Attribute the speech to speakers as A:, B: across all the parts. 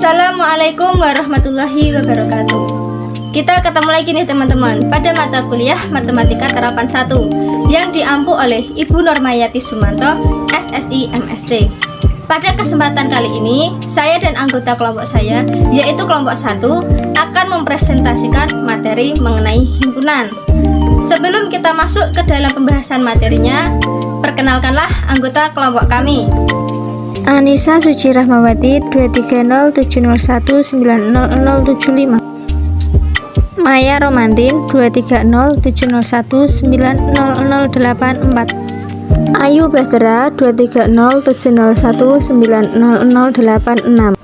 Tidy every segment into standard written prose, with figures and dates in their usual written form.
A: Assalamualaikum warahmatullahi wabarakatuh. Kita ketemu lagi nih teman-teman pada mata kuliah Matematika Terapan 1 yang diampu oleh Ibu Normayati Sumanto, SSI MSc. Pada kesempatan kali ini, saya dan anggota kelompok saya, yaitu kelompok 1, akan mempresentasikan materi mengenai himpunan. Sebelum kita masuk ke dalam pembahasan materinya, perkenalkanlah anggota kelompok kami.
B: Anissa Suci Rahmawati 23070190075. Maya Romantin 23070190084. Ayu Bahtera 23070190086.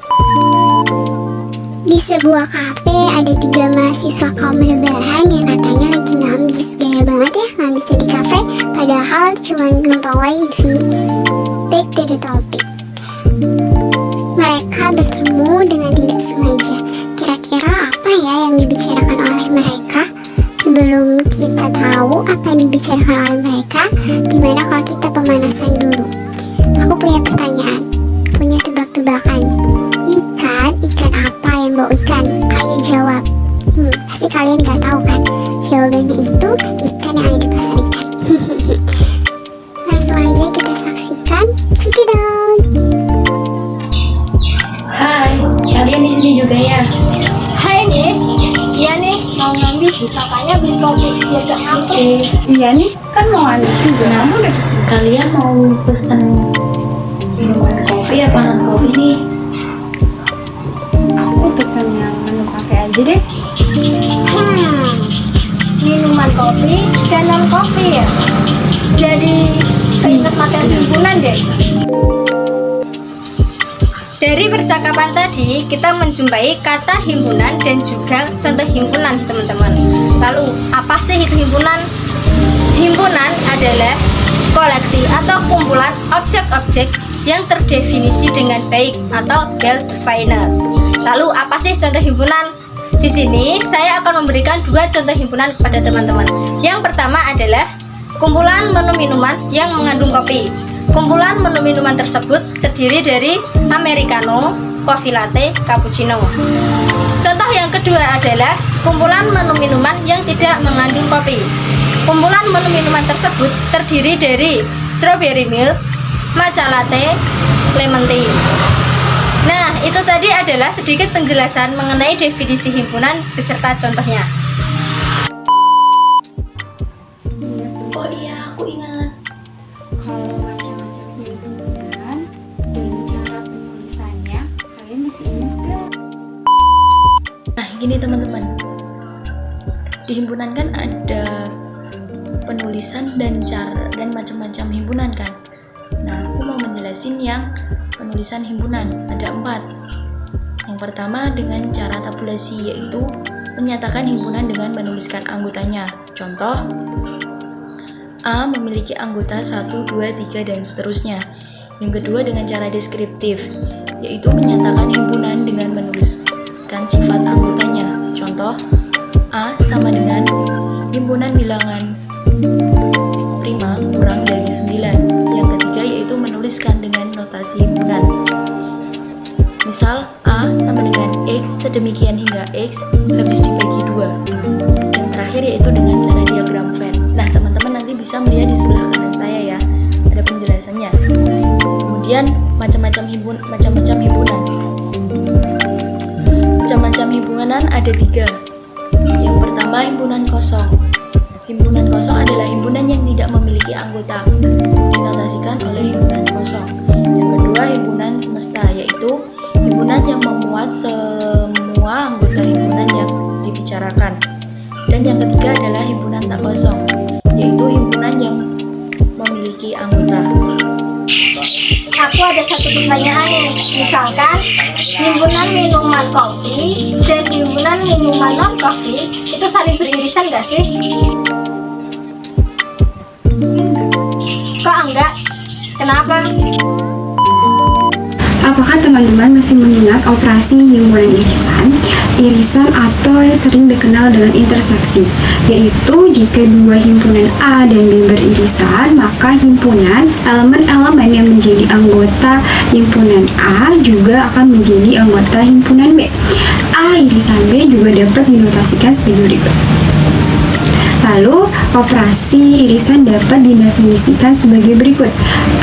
C: Di sebuah kafe ada 3 mahasiswa kaum rebahan yang katanya lagi ngambis. Gaya banget ya ngambis di kafe, padahal cuma numpang wifi. Back to the topic. Mereka bertemu dengan tidak sengaja. Kira-kira apa ya yang dibicarakan oleh mereka? Sebelum kita tahu apa yang dibicarakan oleh mereka, gimana kalau kita pemanasan dulu? Aku punya pertanyaan, punya tebak-tebakan. Ikan apa yang bau ikan? Ayo jawab. Pasti kalian gak tahu kan? Jawabannya itu ikan yang ada di pasar ikan. Langsung aja kita saksikan. Check it out.
D: Hai, kalian di sini juga ya?
A: Hai Nis, iya nih mau ngambis, kakaknya beli kopi biar gak ngantuk.
D: Iya nih, kan mau ngambis juga. Kamu udah kesini. Kalian mau pesen minuman kopi apa non kopi nih?
E: Aku pesen yang menu kafe aja deh.
A: Minuman kopi dan non kopi ya. Jadi keinget materi himpunan deh. Dari percakapan tadi, kita menjumpai kata himpunan dan juga contoh himpunan, teman-teman. Lalu, apa sih itu himpunan? Himpunan adalah koleksi atau kumpulan objek-objek yang terdefinisi dengan baik atau well-defined. Lalu, apa sih contoh himpunan? Di sini, saya akan memberikan 2 contoh himpunan kepada teman-teman. Yang pertama adalah kumpulan menu minuman yang mengandung kopi. Kumpulan menu minuman tersebut terdiri dari americano, coffee latte, cappuccino. Contoh yang kedua adalah kumpulan menu minuman yang tidak mengandung kopi. Kumpulan menu minuman tersebut terdiri dari strawberry milk, matcha latte, lemon tea. Nah, itu tadi adalah sedikit penjelasan mengenai definisi himpunan beserta contohnya.
D: Oh iya, aku ingat.
E: Kalau macam-macam himpunan dan cara penulisannya, kalian masih ingat gak?
D: Nah, gini teman-teman. Di himpunan kan ada penulisan dan cara dan macam-macam himpunan kan. Nah, aku mau menjelasin yang penulisan himpunan. Ada 4. Yang pertama dengan cara tabulasi, yaitu menyatakan himpunan dengan menuliskan anggotanya. Contoh, A memiliki anggota 1, 2, 3, dan seterusnya. Yang kedua dengan cara deskriptif, yaitu menyatakan himpunan dengan menuliskan sifat anggotanya. Contoh, A sama dengan himpunan bilangan prima kurang dari 9. Yang ketiga yaitu menuliskan dengan notasi himpunan. Misal, A sama dengan X sedemikian hingga X habis dibagi 2. Yang terakhir yaitu dengan cara diagram Venn. Nah, teman-teman nanti bisa melihat di sebelah kanan saya ya, ada penjelasannya. Kemudian macam-macam himpunan. Macam-macam himpunan ada 3. Yang pertama himpunan kosong. Himpunan kosong adalah himpunan yang tidak memiliki anggota, dinotasikan oleh himpunan kosong. Yang kedua himpunan semesta, yaitu himpunan yang memuat semua anggota himpunan yang dibicarakan. Dan yang ketiga adalah himpunan tak kosong, yaitu himpunan yang memiliki anggota.
A: Aku ada satu pertanyaan nih. Misalkan himpunan minuman kopi dan himpunan minuman non kopi itu saling beririsan gak sih? Kok enggak? Kenapa?
E: Apakah teman-teman masih mengingat operasi himpunan irisan? Irisan atau yang sering dikenal dengan interseksi, yaitu jika 2 himpunan A dan B beririsan, maka himpunan elemen-elemen yang menjadi anggota himpunan A juga akan menjadi anggota himpunan B. A irisan B juga dapat dinotasikan sebagai berikut. Lalu, operasi irisan dapat didefinisikan sebagai berikut.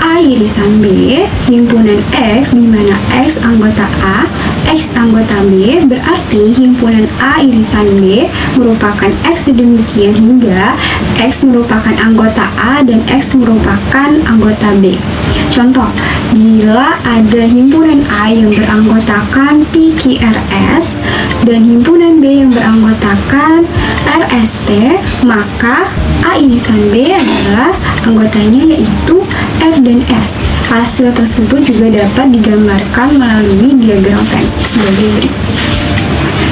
E: A irisan B, himpunan X, di mana X anggota A, X anggota B, berarti himpunan A irisan B merupakan X sedemikian hingga X merupakan anggota A dan X merupakan anggota B. Contoh, bila ada himpunan A yang beranggotakan PQRS dan himpunan B yang beranggotakan RST, maka A irisan B adalah anggotanya yaitu R dan S. Hasil tersebut juga dapat digambarkan melalui diagram Venn sebagai berikut.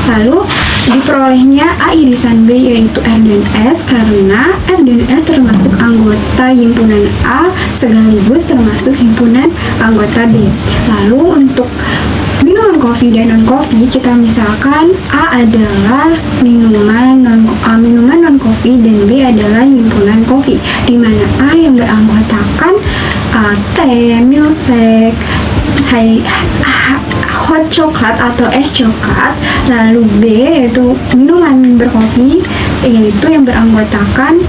E: Lalu, diperolehnya A irisan B yaitu R dan S karena R dan S termasuk anggota himpunan A sekaligus termasuk himpunan anggota B. Lalu untuk minuman kopi dan non-kopi, kita misalkan A adalah minuman non-kopi dan B adalah himpunan kopi, di mana A yang beranggotakan teh, milkshake, hot coklat atau es coklat, lalu B yaitu minuman berkopi yaitu yang beranggotakan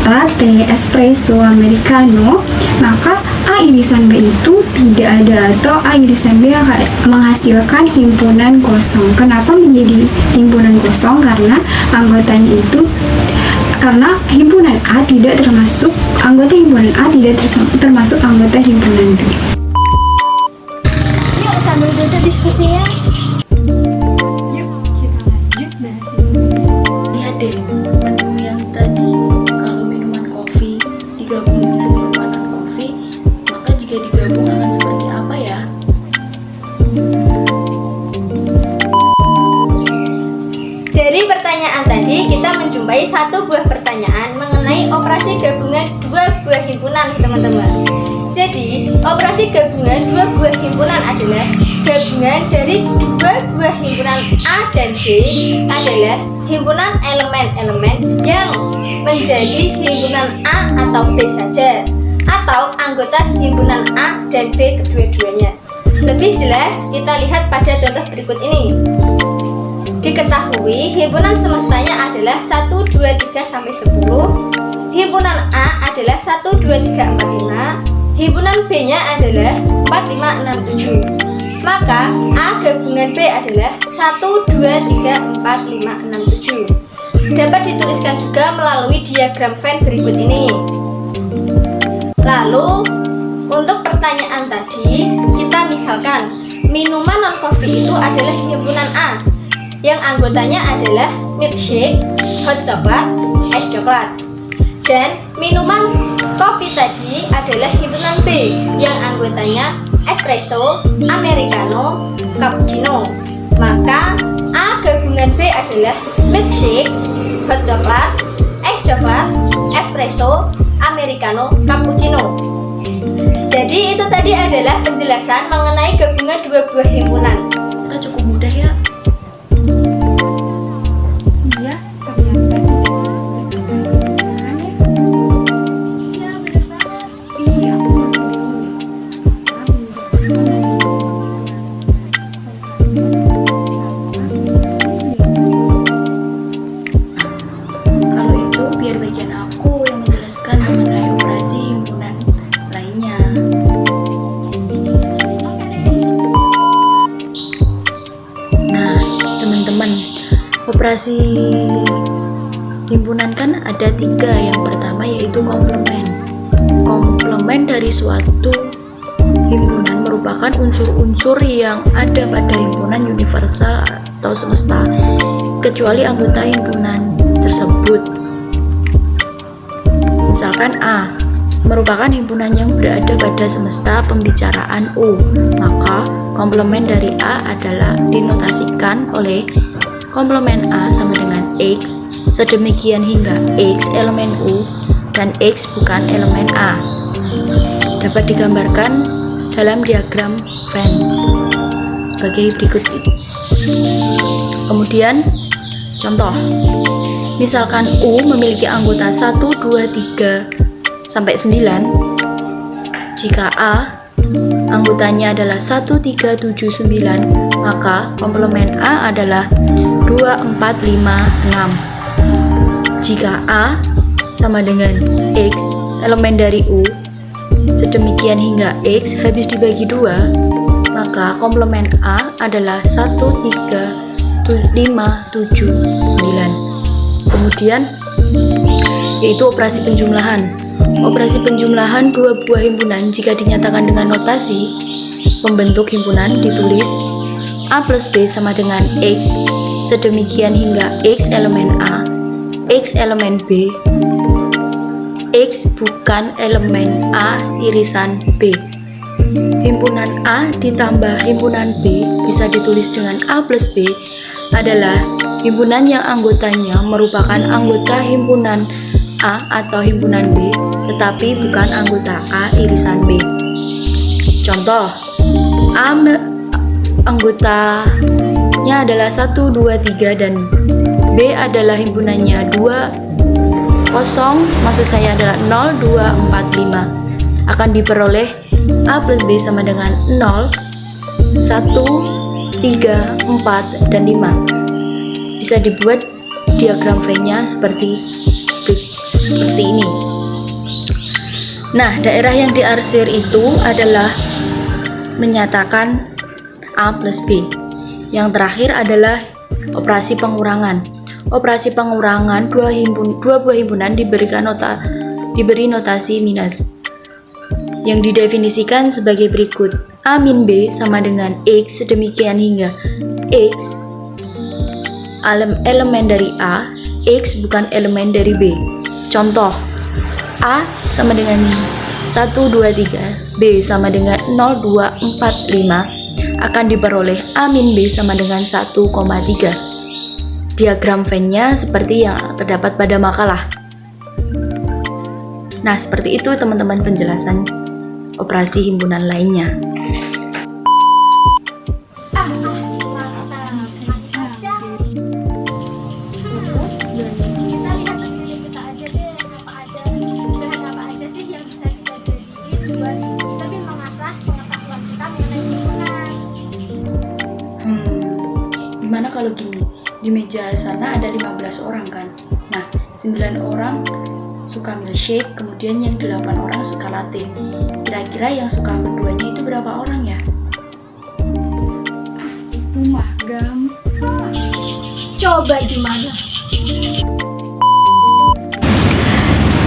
E: latte, espresso, americano, maka A irisan B itu tidak ada atau A irisan B akan menghasilkan himpunan kosong. Kenapa menjadi himpunan kosong? Karena anggotanya itu himpunan A tidak termasuk anggota himpunan A tidak termasuk anggota himpunan B.
A: Yuk sambil duduk diskusinya.
E: Yuk kita lanjut bahas ini.
D: Lihat deh, yang tadi kalau minuman kopi digabung dengan minuman non-kopi, maka jika digabung akan seperti apa ya?
A: Dari pertanyaan tadi kita menjumpai satu buah pertanyaan mengenai operasi gabungan dua buah himpunan, teman-teman. Jadi, operasi gabungan dua buah himpunan adalah gabungan dari dua buah himpunan A dan B adalah himpunan elemen-elemen yang menjadi himpunan A atau B saja, atau anggota himpunan A dan B kedua-duanya. Lebih jelas kita lihat pada contoh berikut ini. Diketahui himpunan semestanya adalah 1, 2, 3, sampai 10. Himpunan A adalah 1, 2, 3, 4, 5. Himpunan B-nya adalah 4, 5, 6, 7. Maka A gabungan B adalah 1, 2, 3, 4, 5, 6, 7. Dapat dituliskan juga melalui diagram Venn berikut ini. Lalu, untuk pertanyaan tadi, kita misalkan minuman non-kopi itu adalah himpunan A yang anggotanya adalah milkshake, hot coklat, es coklat. Dan minuman kopi tadi adalah himpunan B yang anggotanya espresso, americano, cappuccino. Maka A gabungan B adalah milkshake, hot coklat, es coklat, espresso, americano, cappuccino. Jadi itu tadi adalah penjelasan mengenai gabungan dua buah himpunan.
D: Kita cukup mudah ya.
E: Iya, ternyata tidak sesuai dengan pertanyaan ya.
A: Iya, benar banget.
E: Iya, aku masih bingung. Kenapa bisa
D: Kalau itu biar bagian aku yang menjelaskan mengenai operasi himpunan lainnya. Nah, teman-teman, operasi himpunan kan ada 3. Yang pertama yaitu komplement. Komplement dari suatu himpunan merupakan unsur-unsur yang ada pada himpunan universal atau semesta, kecuali anggota himpunan tersebut. Misalkan A merupakan himpunan yang berada pada semesta pembicaraan U, maka komplement dari A adalah dinotasikan oleh komplement A sama dengan X, sedemikian hingga X elemen U dan X bukan elemen A. Dapat digambarkan dalam diagram Venn sebagai berikut itu. Kemudian contoh, misalkan U memiliki anggota 1, 2, 3 sampai 9. Jika A anggotanya adalah 1379, maka komplement A adalah 2456. Jika A sama dengan X, elemen dari U, sedemikian hingga X habis dibagi 2, maka komplement A adalah 13579. Kemudian yaitu operasi penjumlahan. Operasi penjumlahan dua buah himpunan jika dinyatakan dengan notasi pembentuk himpunan ditulis A plus B sama dengan X, sedemikian hingga X elemen A, X elemen B, X bukan elemen A irisan B. Himpunan A ditambah himpunan B bisa ditulis dengan A plus B adalah himpunan yang anggotanya merupakan anggota himpunan A atau himpunan B, tetapi bukan anggota A irisan B. Contoh, A anggotanya adalah 1, 2, 3 dan B adalah himpunannya 2, 0, maksud saya adalah 0, 2, 4, 5. Akan diperoleh A plus B sama dengan 0, 1, 3, 4, dan 5. Bisa dibuat diagram V-nya seperti ini. Nah, daerah yang diarsir itu adalah menyatakan A plus B. Yang terakhir adalah operasi pengurangan. Operasi pengurangan dua buah himpunan diberi notasi minus, yang didefinisikan sebagai berikut. A min B sama dengan X, sedemikian hingga X elemen dari A, X bukan elemen dari B. Contoh, A sama dengan 1, 2, 3, B sama dengan 0, 2, 4, 5 akan diperoleh A min B sama dengan 1,3. Diagram Venn-nya seperti yang terdapat pada makalah. Nah, seperti itu teman-teman penjelasan operasi himpunan lainnya. Gimana kalau gini, di meja sana ada 15 orang kan, nah 9 orang suka milkshake, kemudian yang 8 orang suka latte. Kira-kira yang suka keduanya itu berapa orang ya?
E: Itu mah gampang.
A: Coba gimana?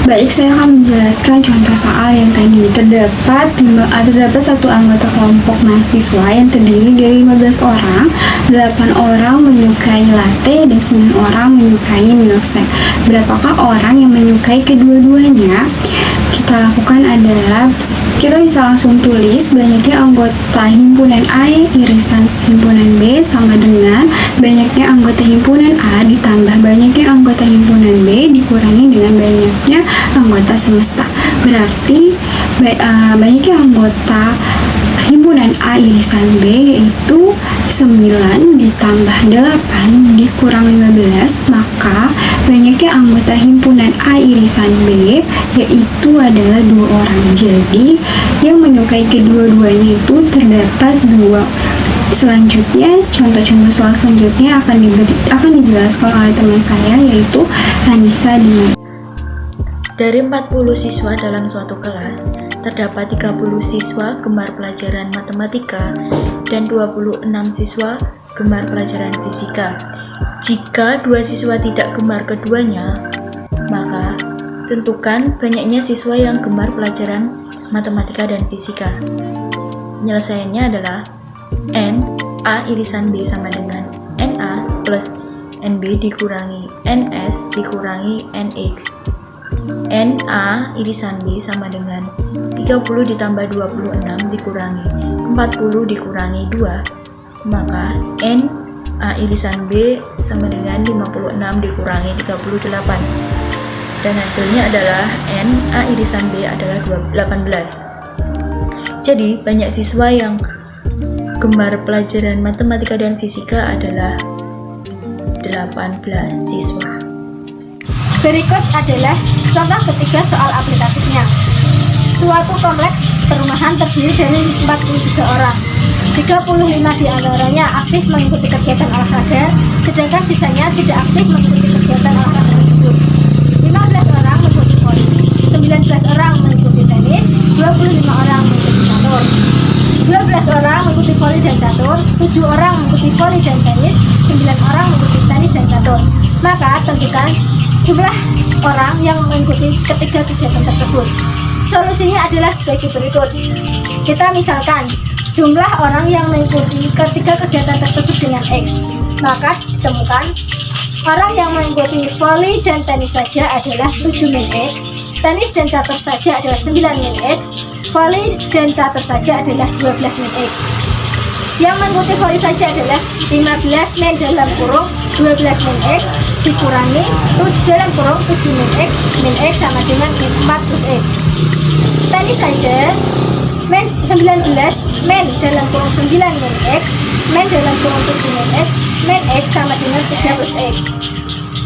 E: Baik, saya akan menjelaskan contoh soal yang tadi. Terdapat satu anggota kelompok mahasiswa yang terdiri dari 15 orang, 8 orang menyukai latte dan 9 orang menyukai milkshake. Berapakah orang yang menyukai kedua-duanya? Kita lakukan adalah, kita bisa langsung tulis banyaknya anggota himpunan A irisan himpunan B sama dengan banyaknya anggota himpunan A ditambah banyaknya anggota himpunan B dikurangi dengan banyaknya anggota semesta. Berarti banyaknya anggota himpunan A irisan B yaitu 9 ditambah 8 dikurang 15, maka banyaknya anggota himpunan A irisan B yaitu adalah 2 orang. Jadi yang menyukai kedua-duanya itu terdapat 2. Selanjutnya, contoh-contoh soal selanjutnya akan dijelaskan oleh teman saya, yaitu Anissa Dima.
D: Dari 40 siswa dalam suatu kelas, terdapat 30 siswa gemar pelajaran matematika dan 26 siswa gemar pelajaran fisika. Jika 2 siswa tidak gemar keduanya, maka tentukan banyaknya siswa yang gemar pelajaran matematika dan fisika. Penyelesaiannya adalah N A irisan B sama dengan NA plus NB dikurangi NS dikurangi NX. NA irisan B sama dengan 30 ditambah 26 dikurangi 40 dikurangi 2, maka NA irisan B sama dengan 56 dikurangi 38, dan hasilnya adalah NA irisan B adalah 18. Jadi banyak siswa yang gemar pelajaran matematika dan fisika adalah 18 siswa.
A: Berikut adalah contoh ketiga soal aplikatifnya. Suatu kompleks perumahan terdiri dari 43 orang. 35 diantaranya aktif mengikuti kegiatan olahraga, sedangkan sisanya tidak aktif mengikuti kegiatan olahraga tersebut. 15 orang mengikuti voli, 19 orang mengikuti tenis, 25 orang mengikuti catur. 12 orang mengikuti voli dan catur, 7 orang mengikuti voli dan tenis, 9 orang mengikuti tenis dan catur. Maka tentukan jumlah orang yang mengikuti ketiga kegiatan tersebut. Solusinya adalah sebagai berikut. Kita misalkan jumlah orang yang mengikuti ketiga kegiatan tersebut dengan X, maka ditemukan orang yang mengikuti voli dan tenis saja adalah 7 min X, tenis dan catur saja adalah 9 min X, voli dan catur saja adalah 12 min X. Yang mengikuti voli saja adalah 15 min dalam kurung 12 min X dikurangi dalam kurung 7 min X sama dengan min 4 plus X. Tenis saja min 19 min dalam kurung 9 min X min dalam kurung 7 min X sama dengan 3 plus X.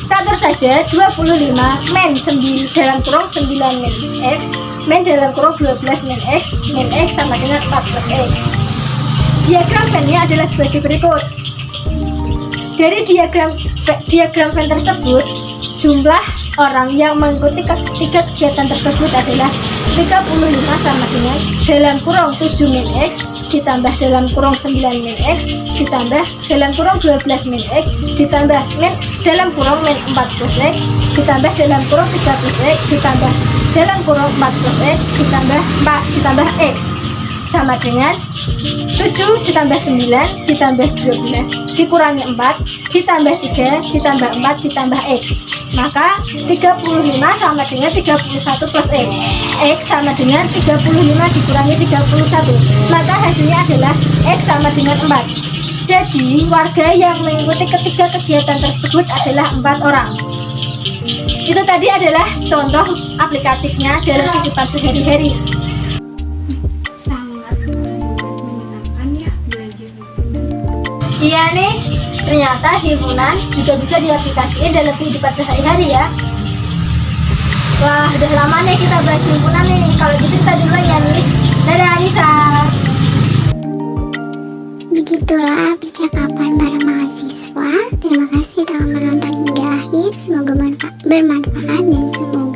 A: Catur saja 25 min dalam kurung 9 min X min dalam kurung 12 min X sama dengan 4 plus X. Diagram Venn-nya adalah sebagai berikut. Dari diagram Venn tersebut, jumlah orang yang mengikuti ketiga kegiatan tersebut adalah 35 sama dengan dalam kurung 7 min X ditambah dalam kurung 9 min X ditambah dalam kurung 12 min X ditambah min dalam kurung min 4 plus X ditambah dalam kurung 3 plus X ditambah dalam kurung 4 plus X ditambah X sama dengan 7 ditambah 9 ditambah 12 dikurangi 4 ditambah 3 ditambah 4 ditambah X, maka 35 sama dengan 31 plus X. X sama dengan 35 dikurangi 31, maka hasilnya adalah X sama dengan 4. Jadi warga yang mengikuti ketiga kegiatan tersebut adalah 4 orang. Itu tadi adalah contoh aplikatifnya dalam kehidupan sehari-hari. Iya nih, ternyata himpunan juga bisa diaplikasikan dalam kehidupan sehari-hari ya. Wah, udah lama nih kita bahas himpunan nih. Kalau gitu kita duluan ya, Nis. Dadah, Anissa.
C: Begitulah percakapan para mahasiswa. Terima kasih telah menonton hingga akhir. Semoga bermanfaat dan semoga